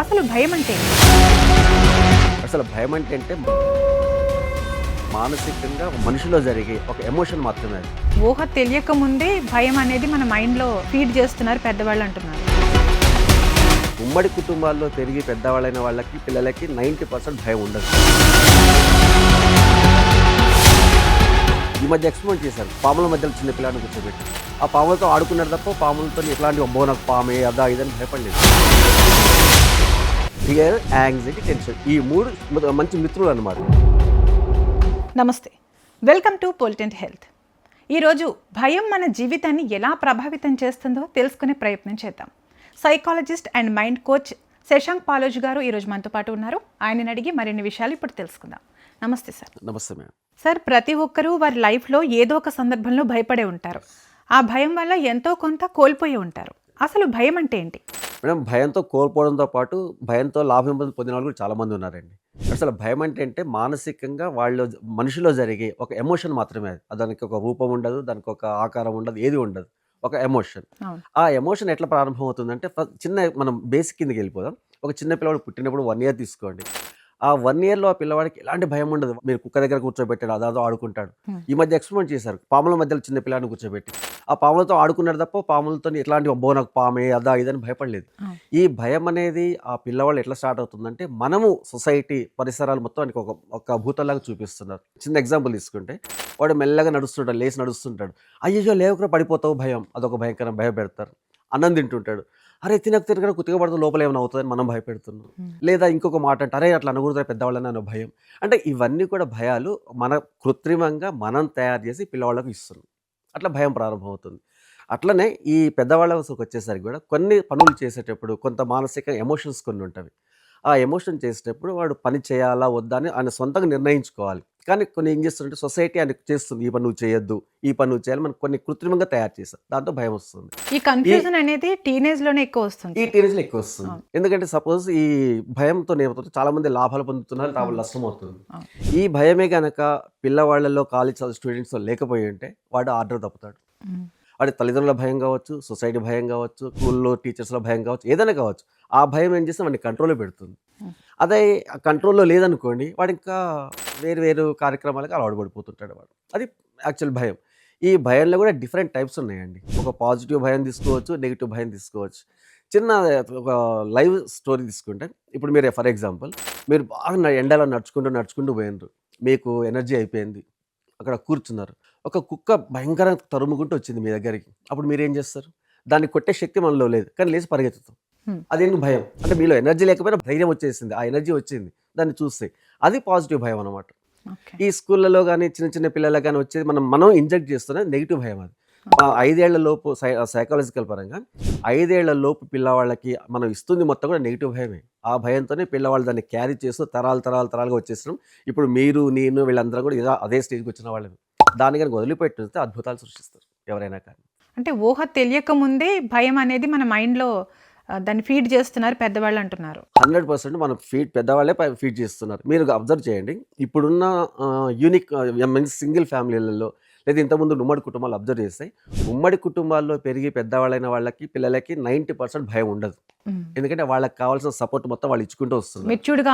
అసలు భయం అంటే ఏంటి? అసలు భయం అంటే మానసికంగా మనిషిలో జరిగే ఒక ఎమోషన్ మాత్రమే అది. ఊహ తెలియక ముందే భయం అనేది మన మైండ్లో ఫీడ్ చేస్తున్నారు పెద్దవాళ్ళు అంటున్నారు. ఉమ్మడి కుటుంబాల్లో పెరిగి పెద్దవాళ్ళైన వాళ్ళకి పిల్లలకి 90% భయం ఉండదు. ఈ మధ్య ఎక్స్పెరిమెంట్ చేశారు. పాముల మధ్యలో చిన్న పిల్లాడిని కూర్చోబెట్టి ఆ పాములతో ఆడుకున్నారు తప్ప పాములతో ఎట్లాంటి అబ్బో నాకు పామే అదా ఇదని భయపడలేదు. ఫియర్, యాంగ్జైటీ, టెన్షన్ ఈ మూడు మంచి మిత్రులు అన్నమాట. నమస్తే, వెల్కమ్ టు పొలిటెంట్ హెల్త్. ఈరోజు భయం మన జీవితాన్ని ఎలా ప్రభావితం చేస్తుందో తెలుసుకునే ప్రయత్నం చేద్దాం. Psychologist and mind coach Shashank పాలోజ్ గారు ఈరోజు మనతో పాటు ఉన్నారు. ఆయనని అడిగి మరిన్ని విషయాలు ఇప్పుడు తెలుసుకుందాం. నమస్తే సార్. నమస్తే మేడం. సార్, ప్రతి ఒక్కరూ వారి లైఫ్లో ఏదో ఒక సందర్భంలో భయపడే ఉంటారు. ఆ భయం వల్ల ఎంతో కొంత కోల్పోయి ఉంటారు. అసలు భయం అంటే ఏంటి? మేడం, భయంతో కోల్పోవడంతో పాటు భయంతో లాభం పొందిన వాళ్ళు కూడా చాలామంది ఉన్నారండి. అసలు భయం అంటే మానసికంగా మనిషిలో జరిగే ఒక ఎమోషన్ మాత్రమే అది. దానికి ఒక రూపం ఉండదు, దానికి ఒక ఆకారం ఉండదు, ఏది ఉండదు, ఒక ఎమోషన్. ఆ ఎమోషన్ ఎట్లా ప్రారంభం అవుతుందంటే మనం బేసిక్ కిందకి వెళ్ళిపోదాం. ఒక చిన్న పిల్లవాడు పుట్టినప్పుడు 1 year తీసుకోండి. ఆ 1 yearలో ఆ పిల్లవాడికి ఎలాంటి భయం ఉండదు. మీరు కుక్క దగ్గర కూర్చోబెట్టాడు, అదాదో ఆడుకుంటాడు. ఈ మధ్య ఎక్స్పెరిమెంట్ చేశారు. పాముల మధ్యలో చిన్న పిల్లాడిని కూర్చోబెట్టి ఆ పాములతో ఆడుకున్నాడు తప్ప పాములతో ఎట్లాంటి అబ్బో నాకు పామే అదా ఇదని భయపడలేదు. ఈ భయం అనేది ఆ పిల్లవాళ్ళు ఎట్లా స్టార్ట్ అవుతుందంటే మనము సొసైటీ పరిసరాలు మొత్తం ఆయనకి ఒక భూతంలాగా చూపిస్తున్నారు. చిన్న ఎగ్జాంపుల్ తీసుకుంటే వాడు మెల్లగా నడుస్తుంటాడు, లేచి నడుస్తుంటాడు. అయ్యో లేవుకురా పడిపోతావు, భయం. అదొక భయంకరం భయపెడతారు. అన్నం తింటుంటాడు, అరే తినక కుతిగా పడుతూ లోపల ఏమైనా అవుతుందని మనం భయపెడుతున్నాం. లేదా ఇంకొక మాట అంటే అరే అట్లా అనకూడదు పెద్దవాళ్ళని అన్న భయం. అంటే ఇవన్నీ కూడా భయాలు మన కృత్రిమంగా మనం తయారు చేసి పిల్లవాళ్ళకు ఇస్తున్నాం. అట్లా భయం ప్రారంభమవుతుంది. అట్లనే ఈ పెద్దవాళ్ళ వచ్చేసరికి కూడా కొన్ని పనులు చేసేటప్పుడు కొంత మానసిక ఎమోషన్స్ కొన్ని ఉంటాయి. ఆ ఎమోషన్ చేసేటప్పుడు వాడు పని చేయాలా వద్దా అని ఆయన సొంతంగా నిర్ణయించుకోవాలి. కానీ కొన్ని ఏం చేస్తుంటే సొసైటీ ఆయనకు చేస్తుంది, ఈ పని నువ్వు చేయొద్దు, ఈ పని నువ్వు చేయాలి, మనకు కొన్ని కృత్రిమంగా తయారు చేస్తారు. దాంతో భయం వస్తుంది. ఈ కన్ఫ్యూజన్ అనేది టీనేజ్లోనే ఎక్కువ వస్తుంది. ఈ టీనేజ్లో ఎక్కువ వస్తుంది. ఎందుకంటే సపోజ్ ఈ భయంతో ఏమవుతుంది, చాలా మంది లాభాలు పొందుతున్నారు, లాభాలు నష్టం అవుతుంది. ఈ భయమే కనుక పిల్లవాళ్ళలో కాలేజ్ స్టూడెంట్స్ లేకపోయి ఉంటే వాడు ఆర్డర్ తప్పుతాడు. వాడి తల్లిదండ్రుల భయం కావచ్చు, సొసైటీ భయం కావచ్చు, స్కూల్లో టీచర్స్ల భయం కావచ్చు, ఏదైనా కావచ్చు. ఆ భయం ఏం చేస్తే వాడిని కంట్రోల్లో పెడుతుంది. అదే కంట్రోల్లో లేదనుకోండి, వాడు ఇంకా వేరు కార్యక్రమాలకు అలవాటు పడిపోతుంటాడు వాడు. అది యాక్చువల్ భయం. ఈ భయంలో కూడా డిఫరెంట్ టైప్స్ ఉన్నాయండి. ఒక పాజిటివ్ భయం తీసుకోవచ్చు, నెగిటివ్ భయం తీసుకోవచ్చు. చిన్న ఒక లైవ్ స్టోరీ తీసుకుంటే, ఇప్పుడు మీరు ఫర్ ఎగ్జాంపుల్ మీరు బాగా ఎండలో నడుచుకుంటూ పోయినారు, మీకు ఎనర్జీ అయిపోయింది, అక్కడ కూర్చున్నారు. ఒక కుక్క భయంకరంగా తరుముకుంటూ వచ్చింది మీ దగ్గరికి. అప్పుడు మీరు ఏం చేస్తారు? దాన్ని కొట్టే శక్తి మనలో లేదు, కానీ లేచి పరిగెత్తుతాం. అదేంటి భయం అంటే మీలో ఎనర్జీ లేకపోయినా ధైర్యం వచ్చేసింది, ఆ ఎనర్జీ వచ్చింది దాన్ని చూస్తే. అది పాజిటివ్ భయం అనమాట. ఈ స్కూళ్ళలో కానీ చిన్న పిల్లలకు కానీ వచ్చేది మనం ఇంజెక్ట్ చేస్తున్న నెగిటివ్ భయం. అది 5 ఏళ్ల లోపు సైకాలజికల్ పరంగా 5 ఏళ్ల లోపు పిల్లవాళ్ళకి మనం ఇస్తుంది మొత్తం కూడా నెగిటివ్ భయమే. ఆ భయంతోనే పిల్లవాళ్ళు దాన్ని క్యారీ చేస్తూ తరాలుగా వచ్చేస్తున్నాం. ఇప్పుడు మీరు నేను వీళ్ళందరూ కూడా అదే స్టేజ్కి వచ్చిన వాళ్ళని. దాన్ని కనుక వదిలిపెట్టిస్తే అద్భుతాలు సృష్టిస్తారు ఎవరైనా కానీ. అంటే ఊహ తెలియక ముందే భయం అనేది మన మైండ్లో దాన్ని ఫీడ్ చేస్తున్నారు పెద్దవాళ్ళు అంటున్నారు. 100% మన పెద్దవాళ్ళే ఫీడ్ చేస్తున్నారు. మీరు అబ్జర్వ్ చేయండి, ఇప్పుడున్న యూనిక్ సింగిల్ ఫ్యామిలీలలో లేదా ఇంతకుముందు ఉమ్మడి కుటుంబాలు అబ్జర్వ్ చేస్తే, ఉమ్మడి కుటుంబాల్లో పెరిగి పెద్దవాళ్ళైన వాళ్ళకి పిల్లలకి 90% భయం ఉండదు. ఎందుకంటే వాళ్ళకి కావాల్సిన సపోర్ట్ మొత్తం వాళ్ళు ఇచ్చుకుంటూ వస్తున్నారు. మెచ్యూర్డ్గా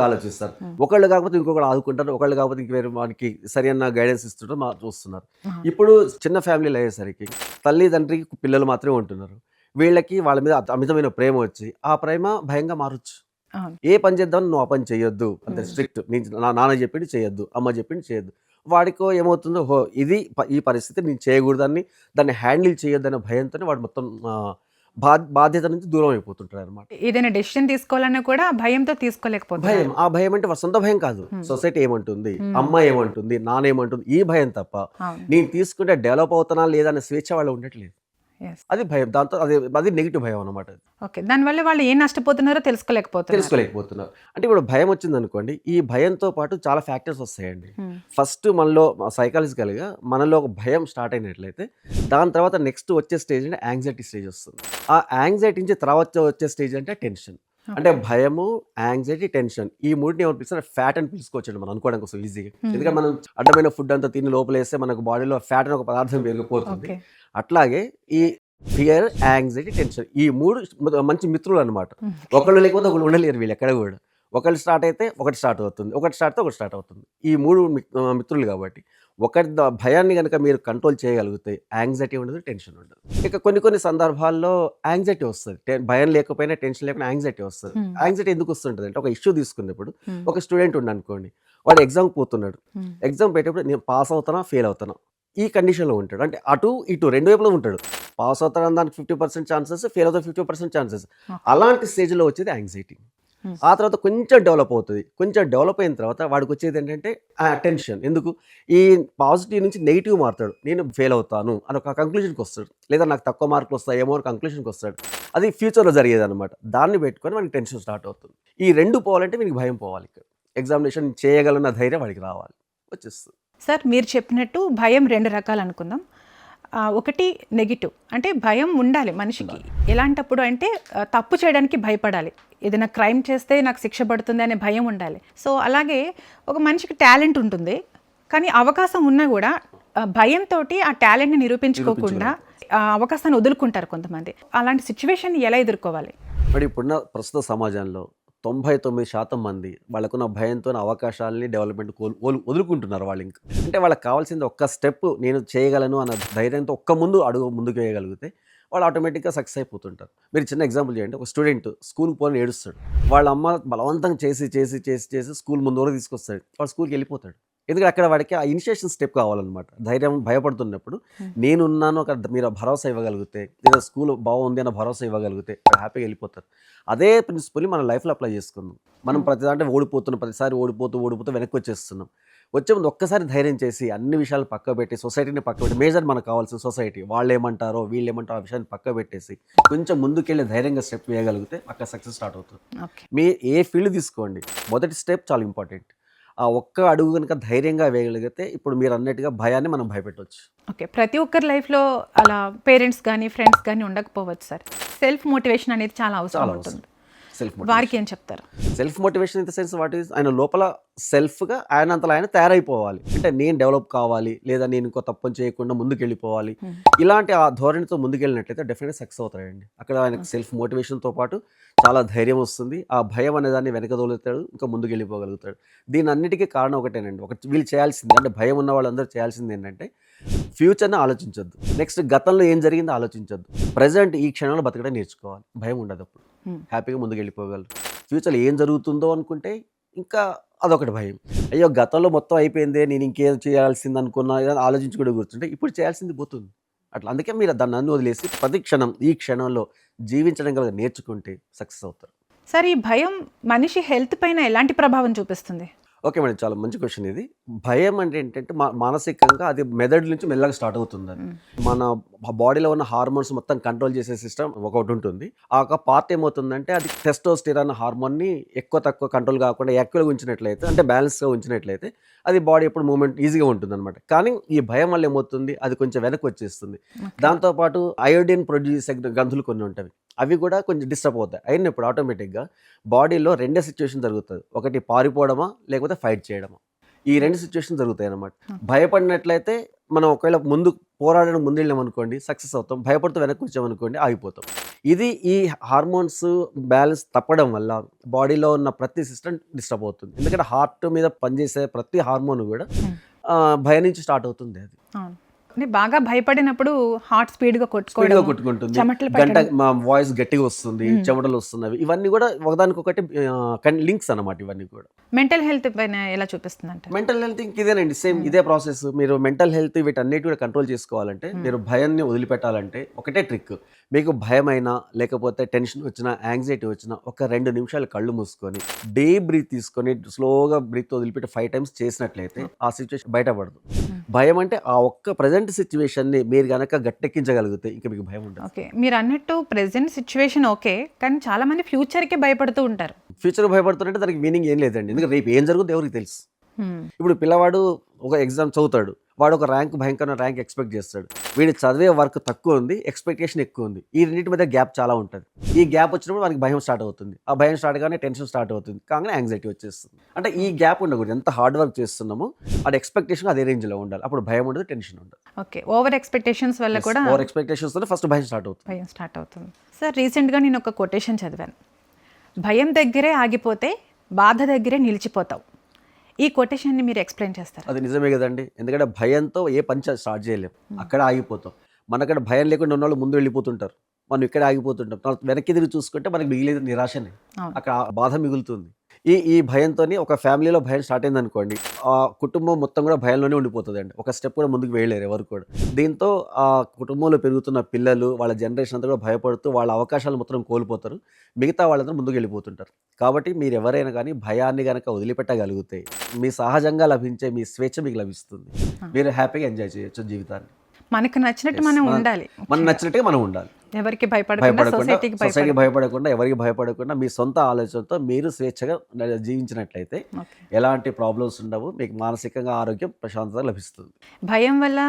ఆలోచిస్తారు. ఒకళ్ళు కాకపోతే ఇంకొకళ్ళు ఆదుకుంటారు, ఒకళ్ళు కాకపోతే ఇంక వానికి సరైన గైడెన్స్ ఇస్తుంటారు, చూస్తున్నారు. ఇప్పుడు చిన్న ఫ్యామిలీలు అయ్యేసరికి తల్లిదండ్రికి పిల్లలు మాత్రమే ఉంటున్నారు. వీళ్ళకి వాళ్ళ మీద అమితమైన ప్రేమ వచ్చి ఆ ప్రేమ భయంగా మారొచ్చు. ఏ పని చేద్దాం, నువ్వు ఆ పని చేయొద్దు అంతే స్ట్రిక్ట్, నాన్న చెప్పింది చేయొద్దు, అమ్మ చెప్పింది చేయొద్దు. వాడికో ఏమవుతుందో, ఇది ఈ పరిస్థితి నేను చేయకూడదని, దాన్ని హ్యాండిల్ చేయొద్దనే భయంతో వాడు మొత్తం బాధ్యత నుంచి దూరం అయిపోతుంటాడు అనమాట. ఏదైనా డెసిషన్ తీసుకోవాలన్నా కూడా భయంతో తీసుకోలేకపోతే భయం. ఆ భయం అంటే వాడు సొంత భయం కాదు, సొసైటీ ఏమంటుంది, అమ్మ ఏమంటుంది, నాన్న ఏమంటుంది, ఈ భయం తప్ప నేను తీసుకుంటే డెవలప్ అవుతున్నా లేదా అనే స్వేచ్ఛ వాళ్ళు ఉండట్లేదు. అది భయం. దాంతో అది నెగిటివ్ భయం అనమాట. ఓకే, దానివల్ల వాళ్ళు ఏం నష్టపోతున్నారో తెలుసుకోలేకపోతున్నారు. అంటే ఇప్పుడు భయం వచ్చింది అనుకోండి, ఈ భయంతో పాటు చాలా ఫ్యాక్టర్స్ వస్తాయండి. ఫస్ట్ మనలో సైకాలజికల్గా మనలో ఒక భయం స్టార్ట్ అయినట్లయితే దాని తర్వాత నెక్స్ట్ వచ్చే స్టేజ్ అంటే యాంగ్జైటీ స్టేజ్ వస్తుంది. ఆ యాంగ్జైటీ నుంచి తర్వాత వచ్చే స్టేజ్ అంటే టెన్షన్. అంటే భయము, యాంగ్జైటీ, టెన్షన్ ఈ మూడిని ఏమనిపిస్తారు ఫ్యాట్ అని పిలుచుకోవచ్చండి మనం అనుకోవడం కోసం ఈజీగా. ఎందుకంటే మనం అడ్డమైన ఫుడ్ అంతా తిని లోపలేస్తే మనకు బాడీలో ఫ్యాట్ అని ఒక పదార్థం పెరిగిపోతుంది. అట్లాగే ఈ ఫియర్, యాంగ్జైటీ, టెన్షన్ ఈ 3 మంచి మిత్రులు అనమాట. ఒకళ్ళు లేకపోతే ఒకళ్ళు ఉండలేరు వీళ్ళు ఎక్కడ కూడా. ఒకళ్ళు స్టార్ట్ అయితే ఒకటి స్టార్ట్ అవుతుంది. ఒకటి స్టార్ట్ అయితే ఒకటి స్టార్ట్ అవుతుంది. ఈ 3 మిత్రులు కాబట్టి ఒకరి భయాన్ని గనక మీరు కంట్రోల్ చేయగలిగితే యాంగ్జైటీ ఉండదు, టెన్షన్ ఉండదు. ఇక కొన్ని సందర్భాల్లో యాంగ్జైటీ వస్తది. భయం లేకపోయినా, టెన్షన్ లేకపోయినా యాంగ్జైటీ వస్తది. యాంగ్జైటీ ఎందుకు వస్తుంటదంటే ఒక ఇష్యూ తీసుకున్నప్పుడు ఒక స్టూడెంట్ ఉన్నాడనుకోండి. వాడు ఎగ్జామ్‌కి పోతున్నాడు. ఎగ్జామ్ పెట్టేటప్పుడు నేను పాస్ అవుతానా? ఫెయిల్ అవుతానా? ఈ కండిషన్‌లో ఉంటాడు. అంటే అటు, ఇటు 2 వైపులా ఉంటాడు. పాస్ అవుతాడన్న దానికి 50% ఛాన్సెస్, ఫెయిల్ అవుతానికి 50% ఛాన్సెస్. అలాంటి స్టేజ్‌లో వచ్చేది యాంగ్జైటీ. ఆ తర్వాత కొంచెం డెవలప్ అవుతది. కొంచెం డెవలప్ అయిన తర్వాత వాడికొచ్చేదేంటంటే టెన్షన్. ఎందుకు? ఈ పాజిటివ్ నుంచి నెగెటివ్ మారుతాడు. నేను ఫెయిల్ అవుతాను అని ఒక కంక్లూజన్‌కొస్తాడు. లేదా నాకు తక్కువ మార్కులొస్తాయేమో అని కంక్లూషన్‌కొస్తాడు. అది ఫ్యూచర్‌లో జరిగేదనమాట. దాన్ని పెట్టుకొని వాడికి టెన్షన్ స్టార్ట్ అవుతుంది. ఈ 2 పోవాలంటే వీనికి భయం పోవాలి ఇక్కడ. ఎగ్జామినేషన్ చేయగలన ధైర్యం వాడికి రావాలి. వచ్చేస్తుంది. సార్ మీరు చెప్పినట్టు భయం 2 రకాలు అనుకుందాం. ఒకటి నెగెటివ్ అంటే భయం ఉండాలి మనిషికి. ఎలాంటప్పుడు అంటే తప్పు చేయడానికి భయపడాలి. ఏదైనా క్రైమ్ చేస్తే నాకు శిక్ష పడుతుంది అనే భయం ఉండాలి. సో అలాగే ఒక మనిషికి టాలెంట్ ఉంటుంది. కానీ అవకాశం ఉన్నా కూడా భయంతో ఆ టాలెంట్ని నిరూపించుకోకుండా ఆ అవకాశాన్ని వదులుకుంటారు కొంతమంది. అలాంటి సిచ్యువేషన్ ఎలా ఎదుర్కోవాలి? మరి ఇప్పుడున్న ప్రస్తుత సమాజంలో 99% మంది వాళ్ళకున్న భయంతో అవకాశాలని డెవలప్మెంట్ వదులుకుంటున్నారు వాళ్ళు. ఇంకా అంటే వాళ్ళకి కావాల్సింది ఒక్క స్టెప్ నేను చేయగలను అన్న ధైర్యంతో అడుగు ముందుకు వేయగలిగితే వాళ్ళు ఆటోమేటిక్గా సక్సెస్ అయిపోతుంటారు. మీరు చిన్న ఎగ్జాంపుల్ చేయండి. ఒక స్టూడెంట్ స్కూల్కి పోని ఏడుస్తాడు. వాళ్ళ అమ్మ బలవంతంగా చేసి స్కూల్ ముందు వరకు తీసుకొస్తాడు. వాడు స్కూల్కి వెళ్ళిపోతాడు. ఎందుకంటే అక్కడ వాడికి ఆ ఇనిషియేషన్ స్టెప్ కావాలన్నమాట. ధైర్యం భయపడుతున్నప్పుడు నేనున్నాను అక్కడ మీరు భరోసా ఇవ్వగలిగితే, లేదా స్కూల్ బాగుంది అన్న భరోసా ఇవ్వగలిగితే హ్యాపీగా వెళ్ళిపోతారు. అదే ప్రిన్సిపల్ని మన లైఫ్లో అప్లై చేసుకుందాం. మనం ప్రతిదాంట్లో ప్రతిసారి ఓడిపోతూ వెనక్కి వచ్చేస్తున్నాం. వచ్చే ముందు ఒక్కసారి ధైర్యం చేసి అన్ని విషయాలు పక్క పెట్టి, సొసైటీని పక్క పెట్టి, మేజర్ మనకు కావాల్సిన సొసైటీ వాళ్ళు ఏమంటారో వీళ్ళు ఏమంటారో ఆ విషయాన్ని పక్క పెట్టేసి కొంచెం ముందుకెళ్ళి ధైర్యంగా స్టెప్ వేయగలిగితే అక్కడ సక్సెస్ స్టార్ట్ అవుతుంది. మీ ఏ ఫీల్డ్ తీసుకోండి, మొదటి స్టెప్ చాలా ఇంపార్టెంట్. ఆ ఒక్క అడుగు కనుక ధైర్యంగా వేయగలిగితే ఇప్పుడు మీరు అన్నట్టుగా భయాన్ని మనం భయపెట్టవచ్చు. ఓకే, ప్రతి ఒక్కరి లైఫ్లో అలా పేరెంట్స్ కానీ ఫ్రెండ్స్ కానీ ఉండకపోవచ్చు సార్. సెల్ఫ్ మోటివేషన్ అనేది చాలా అవసరం ఉంటుంది. వారికి ఏం చెప్తారు? Self motivation in the sense what is ఆయన లోపల సెల్ఫ్గా ఆయనంతలో ఆయన తయారైపోవాలి. అంటే నేను డెవలప్ కావాలి, లేదా నేను ఇంకో తప్పని చేయకుండా ముందుకు వెళ్ళిపోవాలి. ఇలాంటి ఆ ధోరణితో ముందుకెళ్ళినట్లయితే డెఫినెట్గా సక్సెస్ అవుతాయండి. అక్కడ ఆయనకు సెల్ఫ్ మోటివేషన్తో పాటు చాలా ధైర్యం వస్తుంది. ఆ భయం అనే దాన్ని వెనకదోలుతాడు, ఇంకా ముందుకు వెళ్ళిపోగలుగుతాడు. దీని అన్నిటికీ కారణం ఒకటేనండి. వీళ్ళు చేయాల్సింది అంటే భయం ఉన్న వాళ్ళందరూ చేయాల్సింది ఏంటంటే ఫ్యూచర్ని ఆలోచించొద్దు. నెక్స్ట్ గతంలో ఏం జరిగిందో ఆలోచించొద్దు. ప్రజెంట్ ఈ క్షణంలో బతకడం నేర్చుకోవాలి. భయం ఉండదు. అప్పుడు హ్యాపీగా ముందుకు వెళ్ళిపోగలరు. ఫ్యూచర్లో ఏం జరుగుతుందో అనుకుంటే ఇంకా అదొకటి భయం. అయ్యో గతంలో మొత్తం అయిపోయిందే, నేను ఇంకేం చేయాల్సింది అనుకున్నా ఆలోచించుకుంటూ కూర్చుంటే ఇప్పుడు చేయాల్సింది పోతుంది. అట్లా అందుకే మీరు దాన్ని అన్ని వదిలేసి ప్రతి క్షణం ఈ క్షణంలో జీవించడం కనుక నేర్చుకుంటే సక్సెస్ అవుతారు. సార్, ఈ భయం మనిషి హెల్త్ పైన ఎలాంటి ప్రభావం చూపిస్తుంది? ఓకే మేడం, చాలా మంచి క్వశ్చన్ ఇది. భయం అంటే ఏంటంటే మానసికంగా అది మెదడు నుంచి మెల్లగా స్టార్ట్ అవుతుంది. మన బాడీలో ఉన్న హార్మోన్స్ మొత్తం కంట్రోల్ చేసే సిస్టమ్ ఒకటి ఉంటుంది. ఆ ఒక పార్ట్ ఏమవుతుందంటే అది టెస్టోస్టెరాన్ హార్మోన్ని ఎక్కువ తక్కువ కంట్రోల్ కాకుండా యాక్టివ్గా ఉంచినట్లయితే, అంటే బ్యాలెన్స్గా ఉంచినట్లయితే అది బాడీ ఎప్పుడు మూమెంట్ ఈజీగా ఉంటుంది అనమాట. కానీ ఈ భయం వల్ల ఏమవుతుంది, అది కొంచెం వెనక్కి వచ్చేస్తుంది. దాంతోపాటు అయోడిన్ ప్రొడ్యూస్ చేసే గ్రంథులు కొన్ని ఉంటాయి, అవి కూడా కొంచెం డిస్టర్బ్ అవుతాయి. అయినప్పుడు ఆటోమేటిక్గా బాడీలో రెండే సిచ్యువేషన్ జరుగుతుంది. ఒకటి పారిపోవడమా, లేకపోతే ఫైట్ చేయడమా. ఈ 2 సిచ్యువేషన్ జరుగుతాయి అన్నమాట. భయపడినట్లయితే మనం ఒకవేళ పోరాడడం ముందెళ్ళాం అనుకోండి సక్సెస్ అవుతాం. భయపడుతూ వెనక్కి వచ్చామనుకోండి ఆగిపోతాం. ఇది ఈ హార్మోన్స్ బ్యాలెన్స్ తప్పడం వల్ల బాడీలో ఉన్న ప్రతి సిస్టమ్ డిస్టర్బ్ అవుతుంది. ఎందుకంటే హార్ట్ మీద పనిచేసే ప్రతి హార్మోన్ కూడా భయం నుంచి స్టార్ట్ అవుతుంది. అది అంటే బాగా భయపడినప్పుడు హార్ట్ స్పీడ్గా కొట్టుకుంటుంది, గంట మా వాయిస్ గట్టిగా వస్తుంది, చెమటలు వస్తున్నవి. ఇవన్నీ కూడా ఒకదానికొకటి లింక్స్ అన్నమాట. ఇవన్నీ కూడా మెంటల్ హెల్త్ పైన ఎలా చూపిస్తుంది అంటే, మెంటల్ హెల్త్ ఇదేనండి, సేమ్ ఇదే ప్రాసెస్. మీరు మెంటల్ హెల్త్ వీటన్నిటి కూడా కంట్రోల్ చేసుకోవాలంటే, మీరు భయాన్ని వదిలిపెట్టాలంటే ఒకటే ట్రిక్. మీకు భయం అయినా, లేకపోతే టెన్షన్ వచ్చినా, యాంగ్జైటీ వచ్చినా ఒక 2 నిమిషాలు కళ్ళు మూసుకొని డీప్ బ్రీత్ తీసుకొని స్లోగా బ్రీత్ వదిలిపెట్టి 5 times చేసినట్లయితే ఆ సిచ్యువేషన్ బయటపడదు. భయం అంటే ఆ ఒక్క ప్రజెంట్ సిచ్యువేషన్ని మీరు కనుక గట్టెక్కించగలిగితే ఇంకా మీకు భయం ఉండదు. ఓకే, మీరు అన్నట్టు ప్రెజెంట్ సిచ్యువేషన్ ఓకే, కానీ చాలా మంది ఫ్యూచర్కి భయపడుతూ ఉంటారు. ఫ్యూచర్ భయపడుతుంటే దానికి మీనింగ్ ఏం లేదండి. ఎందుకంటే రేపు ఏం జరుగుతుందో ఎవరికి తెలుసు. ఇప్పుడు పిల్లవాడు ఒక ఎగ్జామ్ చదువుతాడు, వాడు ఒక భయంకరమైన ర్యాంక్ ఎక్స్పెక్ట్ చేస్తాడు. వీడు చదివే వర్క్ తక్కువ ఉంది, ఎక్స్పెక్టేషన్ ఎక్కువ ఉంది. ఈ రెండింటి మధ్య గ్యాప్ చాలా ఉంటుంది. ఈ గ్యాప్ వచ్చినప్పుడు మనకి భయం స్టార్ట్ అవుతుంది. ఆ భయం స్టార్ట్ కానీ టెన్షన్ స్టార్ట్ అవుతుంది. కాగానే యాంగ్జైటీ వచ్చేస్తుంది. అంటే ఈ గ్యాప్ ఉండకూడదు. ఎంత హార్డ్ వర్క్ చేస్తున్నామో అది ఎక్స్పెక్టేషన్ అదే రేంజ్లో ఉండాలి. అప్పుడు భయం ఉండదు, టెన్షన్ ఉండదు. ఓకే, ఓవర్ ఎక్స్పెక్టేషన్స్ వల్ల కూడా ఓవర్ ఎక్స్పెక్టేషన్స్ ఫస్ట్ భయం స్టార్ట్ అవుతుంది. భయం స్టార్ట్ అవుతుంది. సార్, రీసెంట్గా నేను ఒక కొటేషన్ చదివాను. భయం దగ్గరే ఆగిపోతే బాధ దగ్గరే నిలిచిపోతావు. ఈ కొటేషన్ని మీరు ఎక్స్ప్లెయిన్ చేస్తారు? అది నిజమే కదండి. ఎందుకంటే భయంతో ఏ పని స్టార్ట్ చేయలేం, అక్కడ ఆగిపోతాం. మనక్కడ భయం లేకుండా ఉన్న వాళ్ళు ముందు వెళ్ళిపోతుంటారు, మనం ఇక్కడ ఆగిపోతుంటాం. తర్వాత వెనక్కి తిరిగి చూసుకుంటే మనకి మిగిలేదు నిరాశనే, అక్కడ బాధ మిగులుతుంది. ఈ భయంతోని ఒక ఫ్యామిలీలో భయం స్టార్ట్ అయింది అనుకోండి, ఆ కుటుంబం మొత్తం కూడా భయంలోనే ఉండిపోతుంది అండి. ఒక స్టెప్ కూడా ముందుకు వేయలేరు ఎవరు కూడా. దీంతో ఆ కుటుంబంలో పెరుగుతున్న పిల్లలు వాళ్ళ జనరేషన్ అంతా కూడా భయపడుతూ వాళ్ళ అవకాశాలు మొత్తం కోల్పోతారు. మిగతా వాళ్ళందరూ ముందుకు వెళ్ళిపోతుంటారు. కాబట్టి మీరు ఎవరైనా కానీ భయాన్ని కనుక వదిలిపెట్టగలిగితే మీ సహజంగా లభించే మీ స్వేచ్ఛ మీకు లభిస్తుంది. మీరు హ్యాపీగా ఎంజాయ్ చేయొచ్చు జీవితాన్ని. మనకు నచ్చినట్టు మనం ఉండాలి. మనం నచ్చినట్టుగా మనం ఉండాలి. ఎవరికి భయపడకుండా, సొసైటీకి భయపడకుండా, ఎవరికి భయపడకుండా మీ సొంత ఆలోచనతో మీరు స్వేచ్ఛగా జీవించినట్లయితే ఎలాంటి ప్రాబ్లమ్స్ ఉండవు. మీకు మానసికంగా ఆరోగ్యం, ప్రశాంతత లభిస్తుంది. భయం వల్ల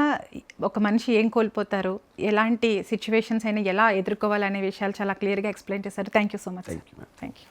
ఒక మనిషి ఏం కోల్పోతారు, ఎలాంటి సిచ్యువేషన్స్ అయినా ఎలా ఎదుర్కోవాలనే విషయాలు చాలా క్లియర్గా ఎక్స్ప్లెయిన్ చేశారు. Thank you so much. Thank you. Thank you.